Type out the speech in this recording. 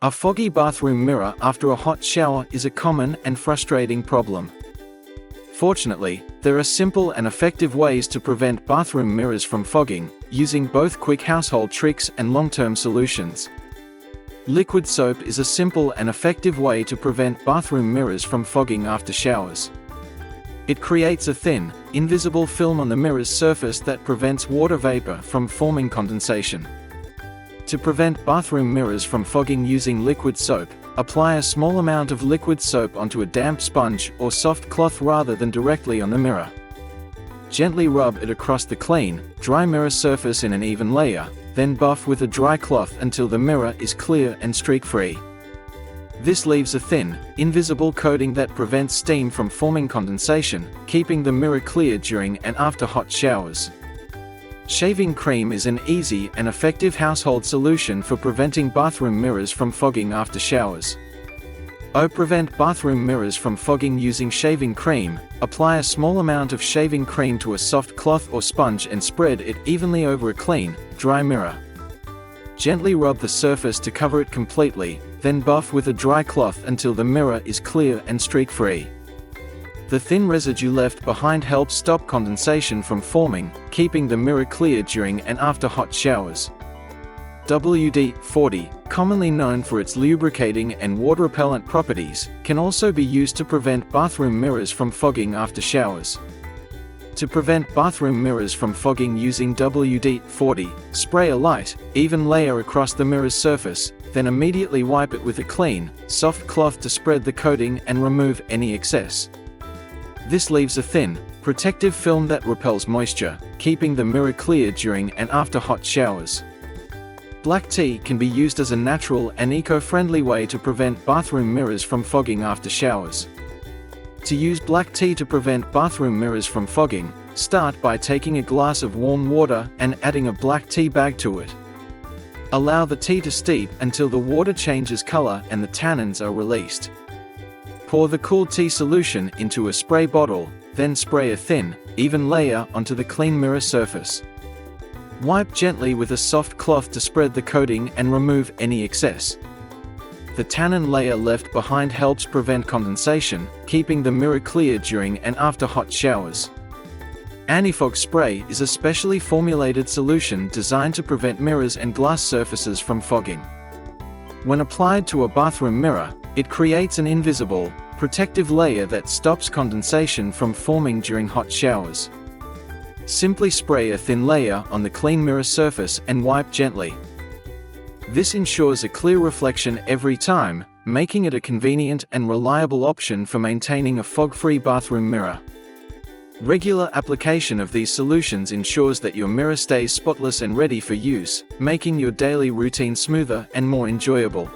A foggy bathroom mirror after a hot shower is a common and frustrating problem. Fortunately, there are simple and effective ways to prevent bathroom mirrors from fogging, using both quick household tricks and long-term solutions. Liquid soap is a simple and effective way to prevent bathroom mirrors from fogging after showers. It creates a thin, invisible film on the mirror's surface that prevents water vapor from forming condensation. To prevent bathroom mirrors from fogging using liquid soap, apply a small amount of liquid soap onto a damp sponge or soft cloth rather than directly on the mirror. Gently rub it across the clean, dry mirror surface in an even layer, then buff with a dry cloth until the mirror is clear and streak-free. This leaves a thin, invisible coating that prevents steam from forming condensation, keeping the mirror clear during and after hot showers. Shaving cream is an easy and effective household solution for preventing bathroom mirrors from fogging after showers. Prevent bathroom mirrors from fogging using shaving cream. Apply a small amount of shaving cream to a soft cloth or sponge and spread it evenly over a clean, dry mirror. Gently rub the surface to cover it completely, then buff with a dry cloth until the mirror is clear and streak-free. The thin residue left behind helps stop condensation from forming, keeping the mirror clear during and after hot showers. WD-40, commonly known for its lubricating and water-repellent properties, can also be used to prevent bathroom mirrors from fogging after showers. To prevent bathroom mirrors from fogging using WD-40, spray a light, even layer across the mirror's surface, then immediately wipe it with a clean, soft cloth to spread the coating and remove any excess. This leaves a thin, protective film that repels moisture, keeping the mirror clear during and after hot showers. Black tea can be used as a natural and eco-friendly way to prevent bathroom mirrors from fogging after showers. To use black tea to prevent bathroom mirrors from fogging, start by taking a glass of warm water and adding a black tea bag to it. Allow the tea to steep until the water changes color and the tannins are released. Pour the cool tea solution into a spray bottle, then spray a thin, even layer onto the clean mirror surface. Wipe gently with a soft cloth to spread the coating and remove any excess. The tannin layer left behind helps prevent condensation, keeping the mirror clear during and after hot showers. Anti-fog spray is a specially formulated solution designed to prevent mirrors and glass surfaces from fogging. When applied to a bathroom mirror, it creates an invisible, protective layer that stops condensation from forming during hot showers. Simply spray a thin layer on the clean mirror surface and wipe gently. This ensures a clear reflection every time, making it a convenient and reliable option for maintaining a fog-free bathroom mirror. Regular application of these solutions ensures that your mirror stays spotless and ready for use, making your daily routine smoother and more enjoyable.